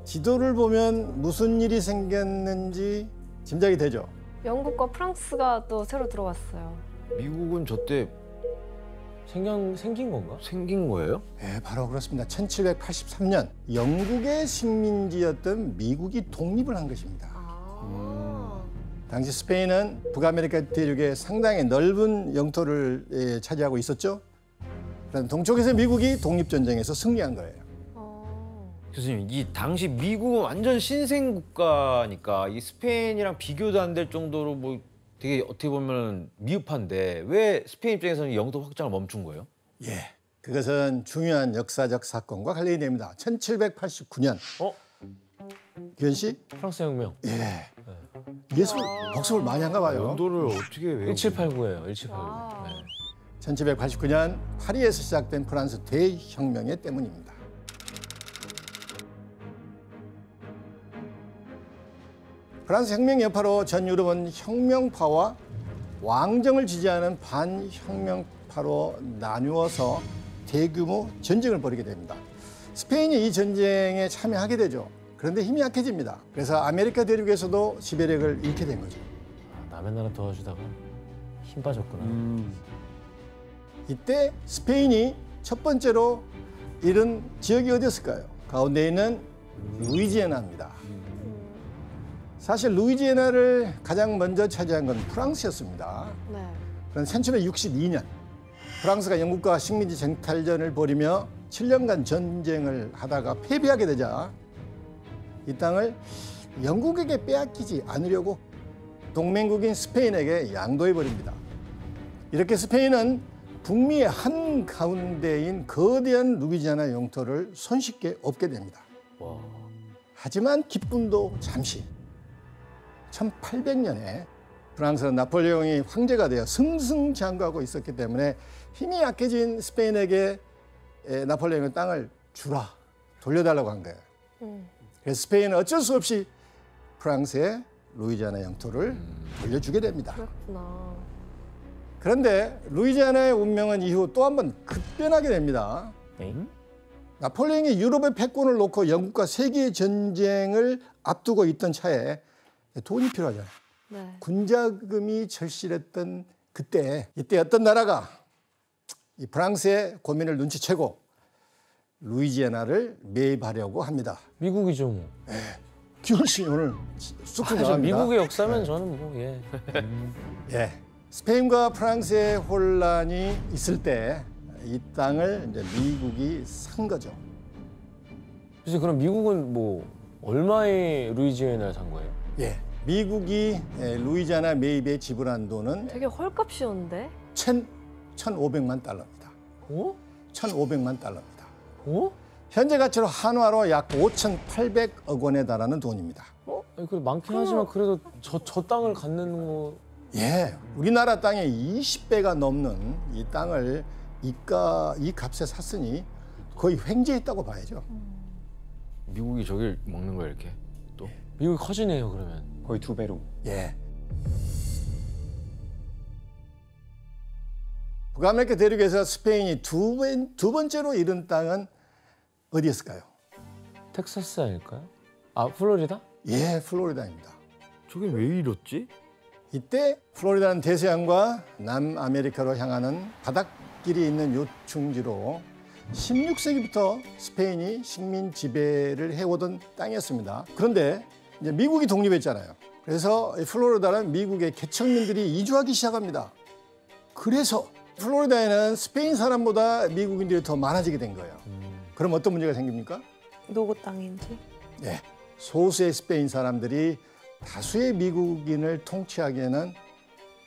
지도를 보면 무슨 일이 생겼는지 짐작이 되죠? 영국과 프랑스가 또 새로 들어왔어요. 미국은 저때 생긴 건가? 생긴 거예요? 네, 바로 그렇습니다. 1783년 영국의 식민지였던 미국이 독립을 한 것입니다. 당시 스페인은 북아메리카 대륙의 상당히 넓은 영토를 차지하고 있었죠. 그럼 동쪽에서 미국이 독립전쟁에서 승리한 거예요. 교수님, 이 당시 미국은 완전 신생 국가니까 이 스페인이랑 비교도 안 될 정도로 뭐 되게 어떻게 보면 미흡한데 왜 스페인 입장에서는 영토 확장을 멈춘 거예요? 예, 그것은 중요한 역사적 사건과 관련이 됩니다. 1789년. 규현 씨? 프랑스 혁명. 예. 예술 복습을 많이 한가 봐요. 연도를 어떻게 외우고? 1789예요. 1789. 네. 1789년 파리에서 시작된 프랑스 대혁명 때문입니다. 프랑스 혁명 여파로 전 유럽은 혁명파와 왕정을 지지하는 반혁명파로 나누어서 대규모 전쟁을 벌이게 됩니다. 스페인이 이 전쟁에 참여하게 되죠. 그런데 힘이 약해집니다. 그래서 아메리카 대륙에서도 지배력을 잃게 된 거죠. 남의 나라 도와주다가 힘 빠졌구나. 이때 스페인이 첫 번째로 잃은 지역이 어디였을까요? 가운데 있는 루이지애나입니다. 사실 루이지애나를 가장 먼저 차지한 건 프랑스였습니다. 네. 그런 1762년 프랑스가 영국과 식민지 쟁탈전을 벌이며 7년간 전쟁을 하다가 패배하게 되자 이 땅을 영국에게 빼앗기지 않으려고 동맹국인 스페인에게 양도해버립니다. 이렇게 스페인은 북미의 한가운데인 거대한 루이지애나 영토를 손쉽게 얻게 됩니다. 와. 하지만 기쁨도 잠시. 1800년에 프랑스는 나폴레옹이 황제가 되어 승승장구하고 있었기 때문에 힘이 약해진 스페인에게 나폴레옹의 땅을 주라, 돌려달라고 한 거예요. 그래서 스페인은 어쩔 수 없이 프랑스의 루이지애나 영토를 돌려주게 됩니다. 그렇구나. 그런데 루이지애나의 운명은 이후 또 한 번 급변하게 됩니다. 나폴레옹이 유럽의 패권을 놓고 영국과 세계 전쟁을 앞두고 있던 차에 돈이 필요하잖아요. 네. 군자금이 절실했던 이때 어떤 나라가 이 프랑스의 고민을 눈치채고 루이지애나를 매입하려고 합니다. 미국이죠 뭐. 기훈 씨 오늘 쑥쑥 저 나갑니다. 미국의 역사면 저는 뭐 예. 예, 스페인과 프랑스의 혼란이 있을 때 이 땅을 이제 미국이 산 거죠. 그래서 그럼 미국은 뭐 얼마의 루이지애나를 산 거예요? 예, 미국이 루이지애나 매입에 지불한 돈은 되게 헐값이었는데? 1,500만 달러입니다. 어? 1,500만 달러입니다. 어? 현재 가치로 한화로 약 5,800억 원에 달하는 돈입니다. 아니, 그래 많긴 하지만 그래도 저 땅을 갖는 거. 예, 우리나라 땅의 20배가 넘는 이 땅을 이 값에 샀으니 거의 횡재했다고 봐야죠. 미국이 저길 먹는 거예요, 이렇게? 또? 미국이 커지네요, 그러면. 거의 2배로. 예. 북아메리카 대륙에서 스페인이 두 번째로 잃은 땅은 어디였을까요? 텍사스 아닐까요? 아, 플로리다? 예, 플로리다입니다. 저게 왜 이렇지? 이때 플로리다는 대서양과 남아메리카로 향하는 바닷길이 있는 요충지로 16세기부터 스페인이 식민 지배를 해오던 땅이었습니다. 그런데 이제 미국이 독립했잖아요. 그래서 플로리다는 미국의 개척민들이 이주하기 시작합니다. 그래서 플로리다에는 스페인 사람보다 미국인들이 더 많아지게 된 거예요. 그럼 어떤 문제가 생깁니까? 누구 땅인지? 네, 소수의 스페인 사람들이 다수의 미국인을 통치하기에는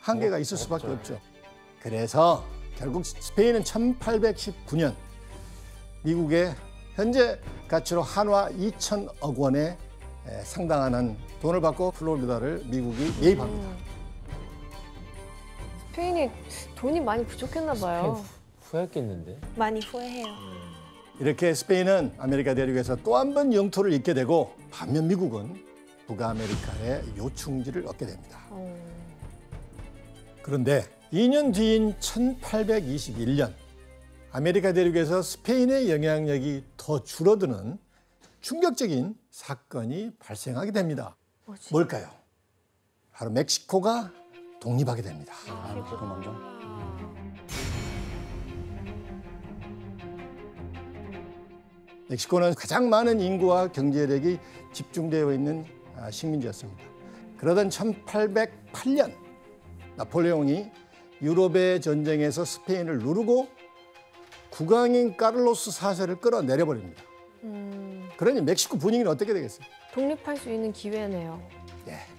한계가 있을 수밖에 없죠. 그래서 결국 스페인은 1819년 미국의 현재 가치로 한화 2천억 원에 상당하는 돈을 받고 플로리다를 미국이 매입합니다. 스페인이 돈이 많이 부족했나 봐요. 후회했겠는데. 많이 후회해요. 이렇게 스페인은 아메리카 대륙에서 또 한 번 영토를 잃게 되고 반면 미국은 북아메리카의 요충지를 얻게 됩니다. 그런데 2년 뒤인 1821년 아메리카 대륙에서 스페인의 영향력이 더 줄어드는 충격적인 사건이 발생하게 됩니다. 뭐지? 뭘까요? 바로 멕시코가 독립하게 됩니다. 멕시코 먼저. 멕시코는 가장 많은 인구와 경제력이 집중되어 있는 식민지였습니다. 그러던 1808년 나폴레옹이 유럽의 전쟁에서 스페인을 누르고 국왕인 카를로스 4세를 끌어내려버립니다. 그러니 멕시코 분위기는 어떻게 되겠어요? 독립할 수 있는 기회네요.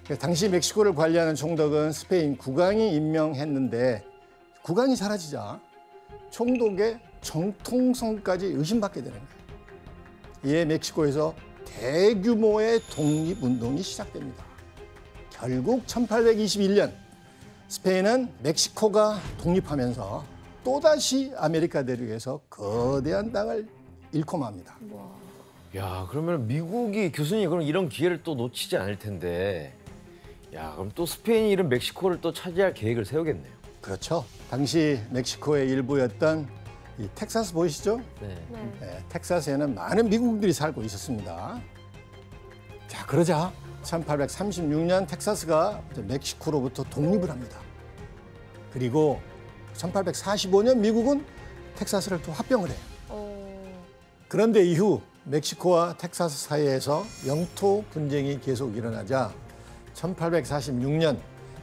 그래서 당시 멕시코를 관리하는 총독은 스페인 국왕이 임명했는데 국왕이 사라지자 총독의 정통성까지 의심받게 되는 거예요. 이에 멕시코에서 대규모의 독립운동이 시작됩니다. 결국 1821년 스페인은 멕시코가 독립하면서 또다시 아메리카 대륙에서 거대한 땅을 잃고 맙니다. 야, 그러면 미국이 교수님 그럼 이런 기회를 또 놓치지 않을 텐데, 야, 그럼 또 스페인이 이런 멕시코를 또 차지할 계획을 세우겠네요. 그렇죠. 당시 멕시코의 일부였던 이 텍사스 보이시죠? 네. 네, 텍사스에는 많은 미국인들이 살고 있었습니다. 자, 그러자 1836년 텍사스가 이제 멕시코로부터 독립을 합니다. 그리고 1845년 미국은 텍사스를 또 합병을 해요. 그런데 이후 멕시코와 텍사스 사이에서 영토 분쟁이 계속 일어나자 1846년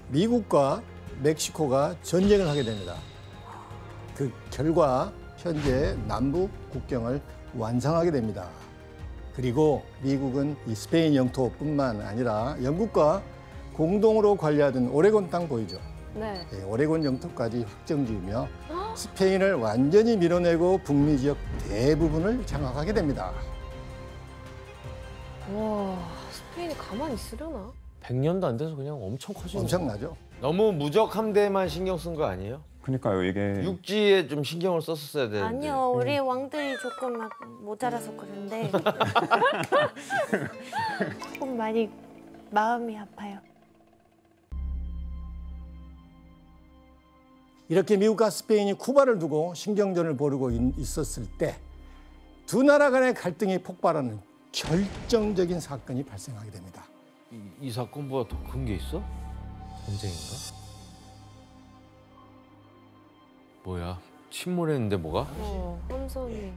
미국과 멕시코가 전쟁을 하게 됩니다. 그 결과 현재 남북 국경을 완성하게 됩니다. 그리고 미국은 이 스페인 영토뿐만 아니라 영국과 공동으로 관리하던 오레곤 땅 보이죠? 네. 오레곤 영토까지 확정 지으며 스페인을 완전히 밀어내고 북미 지역 대부분을 장악하게 됩니다. 와, 스페인이 가만히 있으려나? 100년도 안 돼서 그냥 엄청 커지는 엄청나죠? 너무 무적 함대만 신경 쓴 거 아니에요? 그러니까요, 이게 육지에 좀 신경을 썼었어야 되는데. 아니요, 우리 왕들이 조금 막 모자라서 그런데 조금 많이 마음이 아파요. 이렇게 미국과 스페인이 쿠바를 두고 신경전을 벌이고 있었을 때 두 나라 간의 갈등이 폭발하는 결정적인 사건이 발생하게 됩니다. 이 사건보다 더 큰 게 있어? 전쟁인가? 뭐야? 침몰했는데 뭐가? 함선이.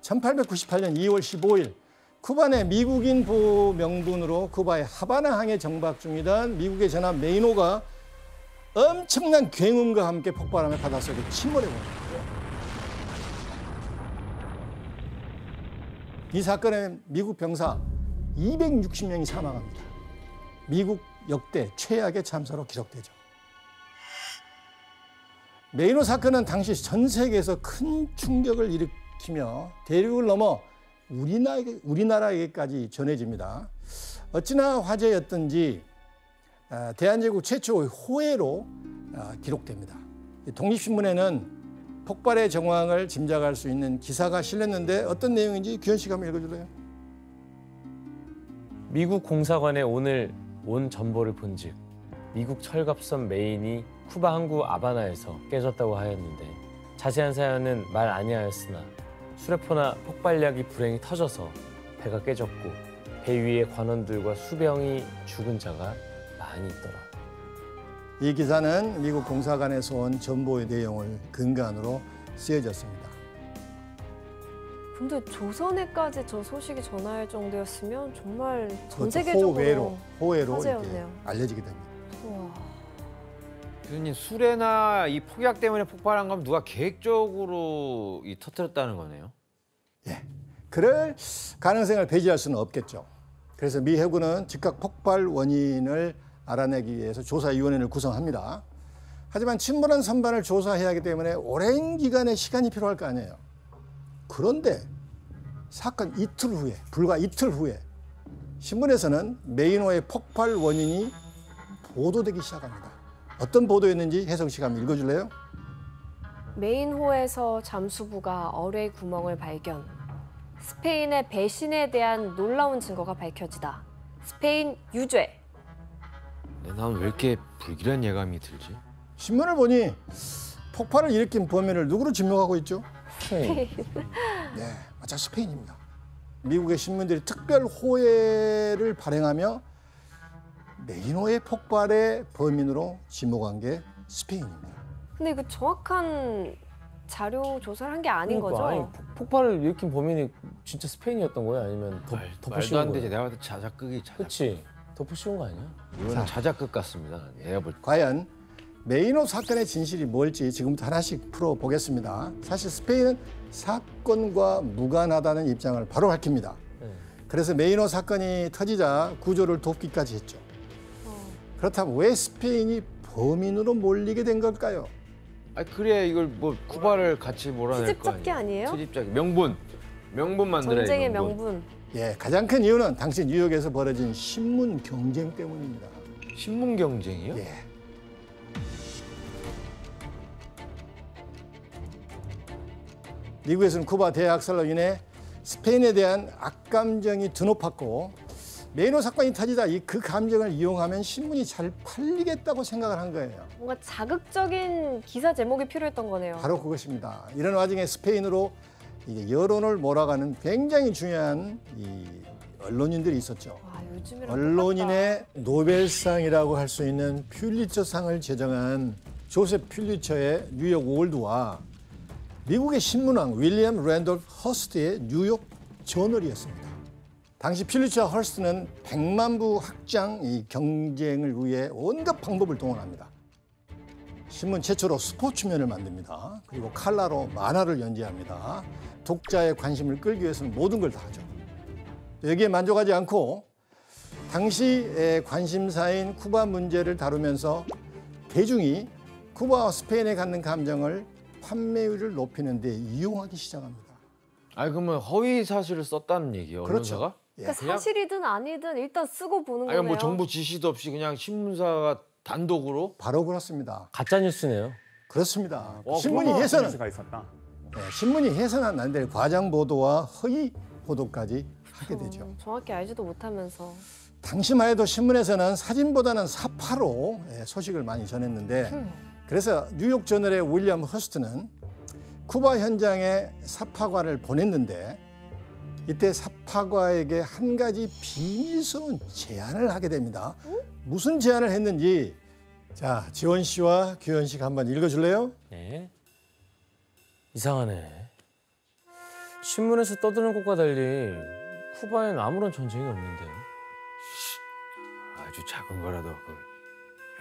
1898년 2월 15일 쿠바 내 미국인 보호 명분으로 쿠바의 하바나항에 정박 중이던 미국의 전함 메이노가 엄청난 굉음과 함께 폭발하며 바닷속에 침몰해버립니다. 이 사건에 미국 병사 260명이 사망합니다. 미국 역대 최악의 참사로 기록되죠. 메이노 사건은 당시 전 세계에서 큰 충격을 일으키며 대륙을 넘어 우리나라에게까지 전해집니다. 어찌나 화제였던지 대한제국 최초의 호해로 기록됩니다. 독립신문에는 폭발의 정황을 짐작할 수 있는 기사가 실렸는데 어떤 내용인지 규현 씨가 한번 읽어줄래요? 미국 공사관에 오늘 온 전보를 본즉 미국 철갑선 메인이 쿠바 항구 아바나에서 깨졌다고 하였는데 자세한 사연은 말 아니하였으나 수레포나 폭발약이 불행히 터져서 배가 깨졌고 배 위에 관원들과 수병이 죽은 자가 많이 있더라. 이 기사는 미국 공사관에서 온 전보의 내용을 근간으로 쓰여졌습니다. 근데 조선에까지 저 소식이 전할 정도였으면 정말 전 그것도 세계적으로 호해로 이렇게 화제였네요. 알려지게 됩니다. 우와. 교수님, 수레나 이 폭약 때문에 폭발한 건 누가 계획적으로 터뜨렸다는 거네요? 예, 그럴 가능성을 배제할 수는 없겠죠. 그래서 미 해군은 즉각 폭발 원인을 알아내기 위해서 조사위원회를 구성합니다. 하지만 침몰한 선반을 조사해야 하기 때문에 오랜 기간의 시간이 필요할 거 아니에요. 그런데 사건 이틀 후에, 불과 이틀 후에 신문에서는 메이노의 폭발 원인이 보도되기 시작합니다. 어떤 보도였는지 혜성 씨가 한번 읽어줄래요? 메인호에서 잠수부가 어뢰 구멍을 발견. 스페인의 배신에 대한 놀라운 증거가 밝혀지다. 스페인 유죄. 난 왜 이렇게 불길한 예감이 들지? 신문을 보니 폭발을 일으킨 범인을 누구로 지목하고 있죠? 스페인. 네, 맞아, 스페인입니다. 미국의 신문들이 특별 호해를 발행하며 메이노의 폭발의 범인으로 지목한 게 스페인입니다. 근데 이거 정확한 자료 조사를 한 게 아닌 그러니까, 거죠? 아니, 폭발을 일으킨 범인이 진짜 스페인이었던 거야? 아니면 말도 덮어씌운 안 거야? 되지. 내가 봤을 때 자작극이 그치? 덮어씌운 거 아니야? 이거는 자작극 같습니다. 내가 볼 때. 과연 메이노 사건의 진실이 뭘지 지금부터 하나씩 풀어보겠습니다. 사실 스페인은 사건과 무관하다는 입장을 바로 밝힙니다. 그래서 메이노 사건이 터지자 구조를 돕기까지 했죠. 그렇다면 왜 스페인이 범인으로 몰리게 된 걸까요? 아 그래 이걸 뭐 쿠바를 같이 몰아낼 트집 거 잡기 아니에요? 아니에요? 트집 잡기. 명분 만들어야 전쟁의 명분. 예, 가장 큰 이유는 당시 뉴욕에서 벌어진 신문 경쟁 때문입니다. 신문 경쟁이요? 예. 미국에서는 쿠바 대학살로 인해 스페인에 대한 악감정이 드높았고 메이노 사건이 터지자 그 감정을 이용하면 신문이 잘 팔리겠다고 생각을 한 거예요. 뭔가 자극적인 기사 제목이 필요했던 거네요. 바로 그것입니다. 이런 와중에 스페인으로 이제 여론을 몰아가는 굉장히 중요한 이 언론인들이 있었죠. 와, 요즘이랑 언론인의 노벨상이라고 할 수 있는 퓰리처상을 제정한 조셉 퓰리처의 뉴욕 월드와 미국의 신문왕 윌리엄 랜돌프 허스트의 뉴욕 저널이었습니다. 당시 퓰리처 허스트는 100만 부 확장 이 경쟁을 위해 온갖 방법을 동원합니다. 신문 최초로 스포츠면을 만듭니다. 그리고 칼라로 만화를 연재합니다. 독자의 관심을 끌기 위해서는 모든 걸 다 하죠. 여기에 만족하지 않고 당시의 관심사인 쿠바 문제를 다루면서 대중이 쿠바와 스페인에 갖는 감정을 판매율을 높이는 데 이용하기 시작합니다. 아 그러면 허위 사실을 썼다는 얘기예요, 그렇죠. 언론사가? 그러니까 그냥? 사실이든 아니든 일단 쓰고 보는 아니 거네요. 뭐 정부 지시도 없이 그냥 신문사가 단독으로? 바로 그렇습니다. 가짜 뉴스네요. 그렇습니다. 와, 신문이 그런 해서는 뉴스가 있었다. 신문이 해서는 안 될 과장 보도와 허위 보도까지 하게 되죠. 정확히 알지도 못하면서. 당시만 해도 신문에서는 사진보다는 사파로 소식을 많이 전했는데 그래서 뉴욕 저널의 윌리엄 허스트는 쿠바 현장에 사파과를 보냈는데 이때 사파과에게 한 가지 비밀스러운 제안을 하게 됩니다. 무슨 제안을 했는지 자 지원 씨와 규현 씨가 한번 읽어줄래요? 네. 이상하네. 신문에서 떠드는 것과 달리 쿠바엔 아무런 전쟁이 없는데. 아주 작은 거라도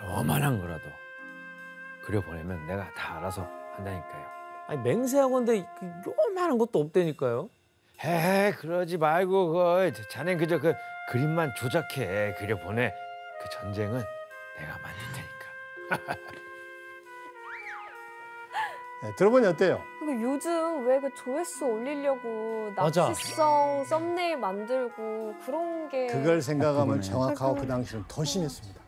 요만한 거라도 그려보내면 내가 다 알아서 한다니까요. 아니 맹세하건데 요만한 것도 없다니까요. 헤 그러지 말고 자넨 그저 그 그림만 조작해 그려보내. 그 전쟁은 내가 만들 테니까. 네, 들어보니 어때요? 그리고 요즘 왜 그 조회수 올리려고 맞아. 납치성 썸네일 만들고 그런 게 그걸 생각하면 그거네. 정확하고 그 당시는 더 심했습니다.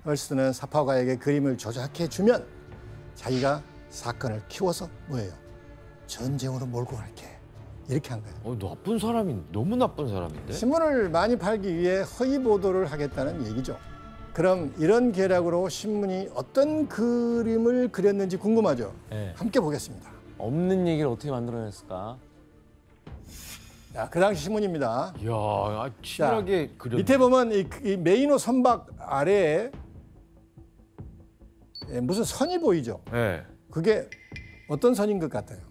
헐스트는 사파과에게 그림을 조작해 주면 자기가 사건을 키워서 뭐예요? 전쟁으로 몰고 갈게. 이렇게 한 거예요. 나쁜 사람이 너무 나쁜 사람인데. 신문을 많이 팔기 위해 허위 보도를 하겠다는 얘기죠. 그럼 이런 계략으로 신문이 어떤 그림을 그렸는지 궁금하죠? 네. 함께 보겠습니다. 없는 얘기를 어떻게 만들어냈을까? 자, 그 당시 신문입니다. 이야, 치밀하게 그렸네. 밑에 보면 이 메이노 선박 아래에 무슨 선이 보이죠? 네. 그게 어떤 선인 것 같아요?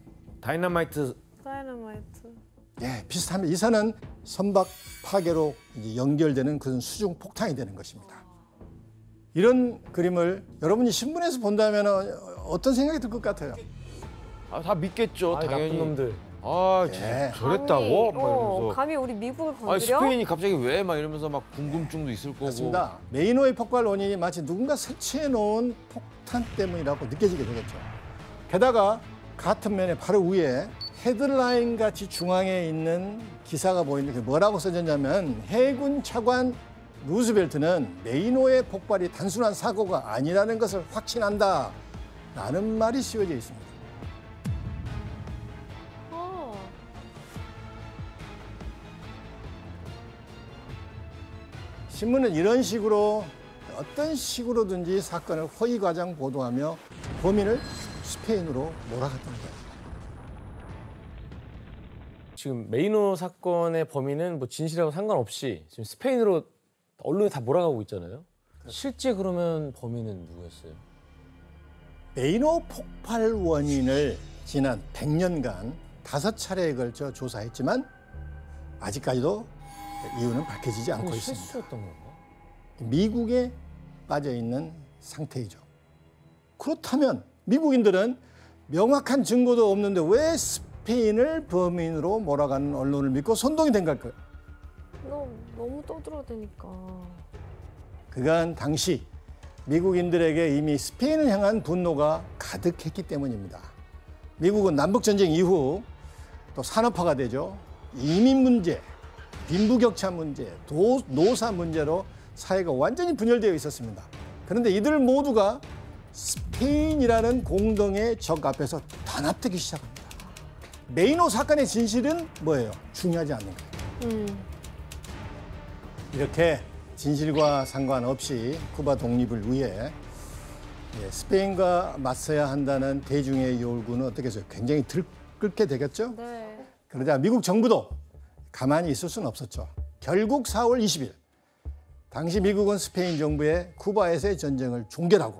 다이너마이트. 다이너마이트. 예, 비슷합니다. 이 선은 선박 파괴로 이제 연결되는 그런 수중 폭탄이 되는 것입니다. 이런 그림을 여러분이 신문에서 본다면 어떤 생각이 들 것 같아요? 다 믿겠죠, 당연히. 나쁜 놈들. 예. 저랬다고? 막 이러면서. 감히 우리 미국을 아니, 건드려? 스페인이 갑자기 왜 막 이러면서 막 궁금증도 있을 거고. 그렇습니다. 메이노의 폭발 원인이 마치 누군가 설치해 놓은 폭탄 때문이라고 느껴지게 되겠죠. 게다가 같은 면에 바로 위에 헤드라인 같이 중앙에 있는 기사가 보이는데 뭐라고 써졌냐면 해군 차관 루즈벨트는 메이노의 폭발이 단순한 사고가 아니라는 것을 확신한다 라는 말이 씌워져 있습니다. 신문은 이런 식으로 어떤 식으로든지 사건을 허위 과장 보도하며 범인을 스페인으로 몰아갔던 거예요. 지금 메이노 사건의 범인은 뭐 진실하고 상관없이 지금 스페인으로 언론에 다 몰아가고 있잖아요. 실제 그러면 범인은 누구였어요? 메이노 폭발 원인을 지난 100년간 5차례에 걸쳐 조사했지만 아직까지도 이유는 밝혀지지 않고 있습니다. 실수였던 건가? 미국에 빠져 있는 상태이죠. 그렇다면 미국인들은 명확한 증거도 없는데 왜 스페인을 범인으로 몰아가는 언론을 믿고 선동이 된 걸까요? 너무 떠들어대니까. 그간 당시 미국인들에게 이미 스페인을 향한 분노가 가득했기 때문입니다. 미국은 남북전쟁 이후 또 산업화가 되죠. 이민 문제, 빈부격차 문제, 노사 문제로 사회가 완전히 분열되어 있었습니다. 그런데 이들 모두가 스페인이라는 공동의 적 앞에서 단합되기 시작합니다. 메이노 사건의 진실은 뭐예요? 중요하지 않는 거예요. 이렇게 진실과 상관없이 쿠바 독립을 위해 스페인과 맞서야 한다는 대중의 요구는 어떻게 해서 굉장히 들끓게 되겠죠? 네. 그러자 미국 정부도 가만히 있을 수는 없었죠. 결국 4월 20일 당시 미국은 스페인 정부에 쿠바에서의 전쟁을 종결하고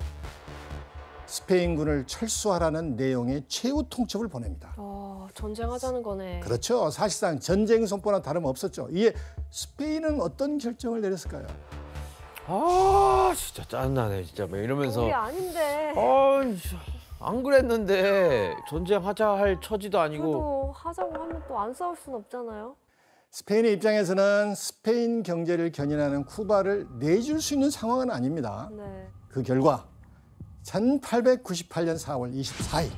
스페인군을 철수하라는 내용의 최후 통첩을 보냅니다. 전쟁하자는 거네. 그렇죠. 사실상 전쟁 선포나 다름없었죠. 이에 스페인은 어떤 결정을 내렸을까요? 아 진짜 짜증나네 진짜 막 이러면서 우리 아닌데. 안 그랬는데 전쟁하자 할 처지도 아니고 그래도 하자고 하면 또 안 싸울 순 없잖아요. 스페인의 입장에서는 스페인 경제를 견인하는 쿠바를 내줄 수 있는 상황은 아닙니다. 네. 그 결과 1898년 4월 24일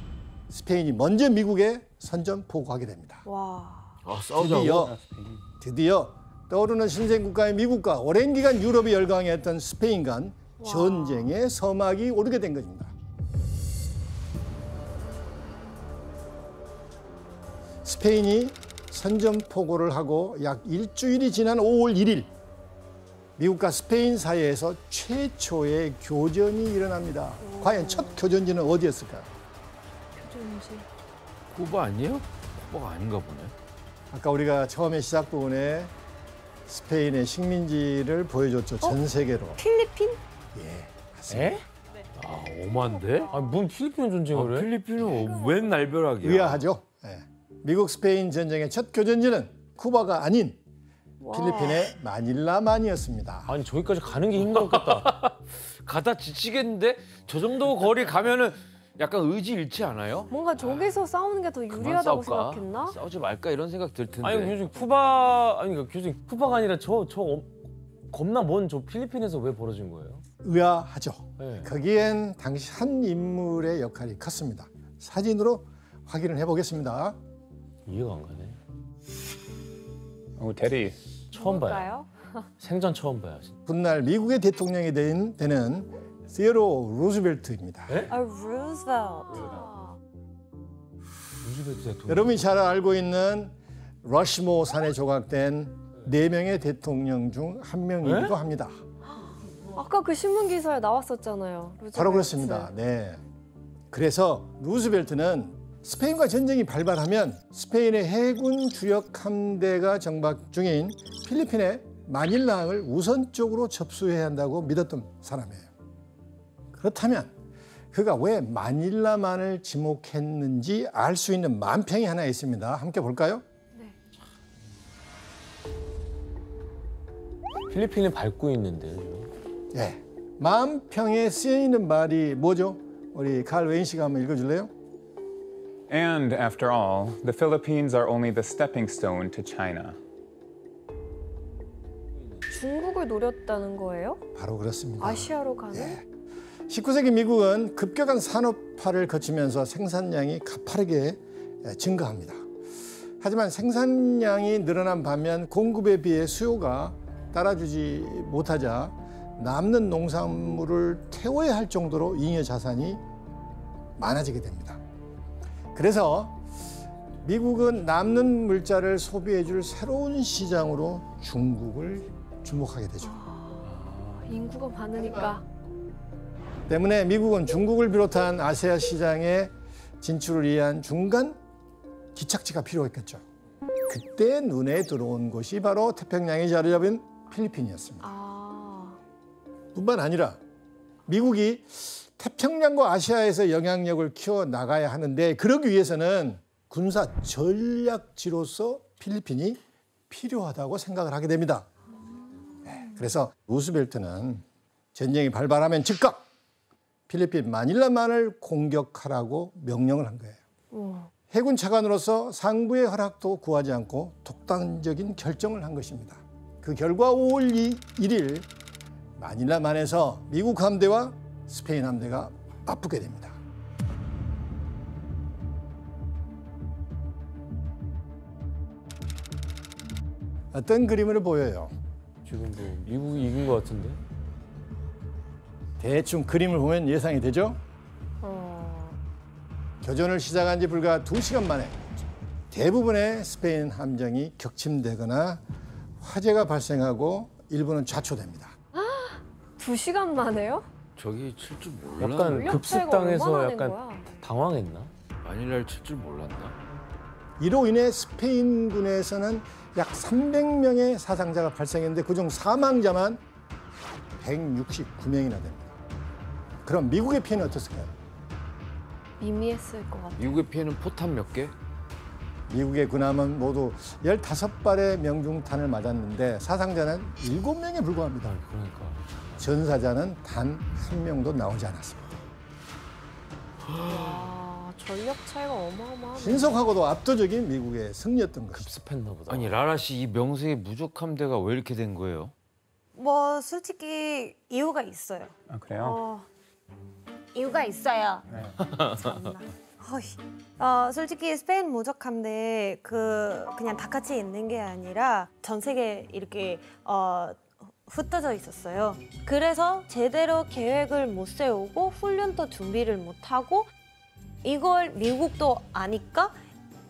스페인이 먼저 미국에 선전포고하게 됩니다. 와. 싸우자고? 드디어 떠오르는 신생 국가의 미국과 오랜 기간 유럽이 열강했던 스페인 간 전쟁의 서막이 오르게 된 것입니다. 스페인이 선전포고를 하고 약 일주일이 지난 5월 1일 미국과 스페인 사이에서 최초의 교전이 일어납니다. 과연 첫 교전지는 어디였을까요? 교전지. 쿠바 아니에요? 쿠바가 아닌가 보네. 아까 우리가 처음에 시작 부분에 스페인의 식민지를 보여줬죠. 전 세계로. 필리핀? 예, 맞습니다. 에? 아 오만데? 뭔 필리핀 전쟁을 해? 필리핀은 웬 날벼락이야? 의아하죠. 예. 미국 스페인 전쟁의 첫 교전지는 쿠바가 아닌 필리핀의 마닐라만이었습니다. 아니 저기까지 가는 게 힘들었겠다. 가다 지치겠는데? 저 정도 거리 가면은 약간 의지 잃지 않아요? 뭔가 저기서 싸우는 게 더 그만 유리하다고 싸울까? 생각했나? 싸우지 말까 이런 생각 들 텐데. 아니 교수님 쿠바 아니 그러니까 교수님 쿠바가 아니라 저 겁나 먼 저 필리핀에서 왜 벌어진 거예요? 의아하죠. 네. 거기엔 당시 한 인물의 역할이 컸습니다. 사진으로 확인을 해보겠습니다. 이해가 안 가네. 테리. 처음 봐요. 누굴까요? 생전 처음 봐요. 훗날 미국의 대통령이 되는 시어로 루즈벨트입니다. 루즈벨트. 루즈벨트 대통령. 여러분이 잘 알고 있는 러시모 산에 조각된 4명의 대통령 중 한 명이기도 합니다. 아까 그 신문 기사에 나왔었잖아요. 루즈벨트. 바로 그렇습니다. 네. 그래서 루즈벨트는 스페인과 전쟁이 발발하면 스페인의 해군 주력 함대가 정박 중인 필리핀의 마닐라항을 우선적으로 접수해야 한다고 믿었던 사람이에요. 그렇다면 그가 왜 마닐라만을 지목했는지 알 수 있는 만평이 하나 있습니다. 함께 볼까요? 필리핀을 밟고 있는데요. 네. 만평에 쓰여 있는 말이 뭐죠? 우리 칼 웨인 씨가 한번 읽어줄래요? And after all, the Philippines are only the stepping stone to China. 중국을 노렸다는 거예요? 바로 그렇습니다. 아시아로 가는? 19세기 미국은 급격한 산업화를 거치면서 생산량이 가파르게 증가합니다. 하지만 생산량이 늘어난 반면 공급에 비해 수요가 따라주지 못하자 남는 농산물을 태워야 할 정도로 잉여 자산이 많아지게 됩니다. 그래서 미국은 남는 물자를 소비해줄 새로운 시장으로 중국을 주목하게 되죠. 인구가 많으니까. 때문에 미국은 중국을 비롯한 아시아 시장의 진출을 위한 중간 기착지가 필요했겠죠. 그때 눈에 들어온 곳이 바로 태평양에 자리 잡은 필리핀이었습니다. 아, 뿐만 아니라 미국이 태평양과 아시아에서 영향력을 키워나가야 하는데 그러기 위해서는 군사 전략지로서 필리핀이 필요하다고 생각을 하게 됩니다. 그래서 루스벨트는 전쟁이 발발하면 즉각 필리핀 마닐라만을 공격하라고 명령을 한 거예요. 해군 차관으로서 상부의 허락도 구하지 않고 독단적인 결정을 한 것입니다. 그 결과 5월 1일 마닐라만에서 미국 함대와 스페인 함대가 맞붙게 됩니다. 어떤 그림을 보여요? 지금 뭐 미국이 이긴 것 같은데? 대충 그림을 보면 예상이 되죠? 교전을 시작한 지 불과 2시간 만에 대부분의 스페인 함정이 격침되거나 화재가 발생하고 일부는 좌초됩니다. 2시간 만에요? 저기 칠 줄 몰랐나? 약간 전력 차이가 급습당해서 얼마나 된 약간 거야? 당황했나? 마닐라를 칠 줄 몰랐나? 이로 인해 스페인군에서는 약 300명의 사상자가 발생했는데 그중 사망자만 169명이나 됩니다. 그럼 미국의 피해는 어떻을까요? 미미했을 것 같아요. 미국의 피해는 포탄 몇 개? 미국의 군함은 모두 15발의 명중탄을 맞았는데 사상자는 7명에 불과합니다. 그러니까. 전사자는 단 1명도 나오지 않았습니다. 와, 전력 차이가 어마어마하네. 신속하고도 압도적인 미국의 승리였던 것이죠. 급습했나 보다. 아니 라라 씨 이 명색의 무적 함대가 왜 이렇게 된 거예요? 뭐 솔직히 이유가 있어요. 아, 그래요? 이유가 있어요. 네. 참나. 솔직히 스페인 무적함대 그냥 다 같이 있는 게 아니라 전 세계 이렇게 흩어져 있었어요. 그래서 제대로 계획을 못 세우고 훈련도 준비를 못 하고 이걸 미국도 아니까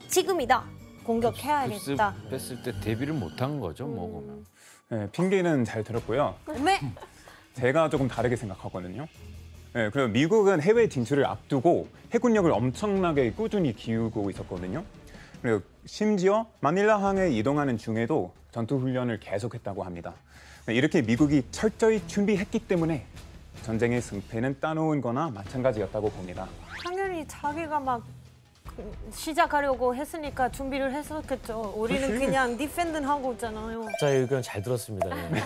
지금이다. 공격해야겠다. 급습했을 때 대비를 못한 거죠, 뭐 그러면. 네, 핑계는 잘 들었고요. 네. 제가 조금 다르게 생각하거든요. 네, 그리고 미국은 해외 진출을 앞두고 해군력을 엄청나게 꾸준히 기울고 있었거든요. 그리고 심지어 마닐라항에 이동하는 중에도 전투훈련을 계속했다고 합니다. 네, 이렇게 미국이 철저히 준비했기 때문에 전쟁의 승패는 따놓은 거나 마찬가지였다고 봅니다. 당연히 자기가 막 시작하려고 했으니까 준비를 했었겠죠. 우리는 그치. 그냥 디펜딩 하고 있잖아요. 각자의 의견 잘 들었습니다. 네.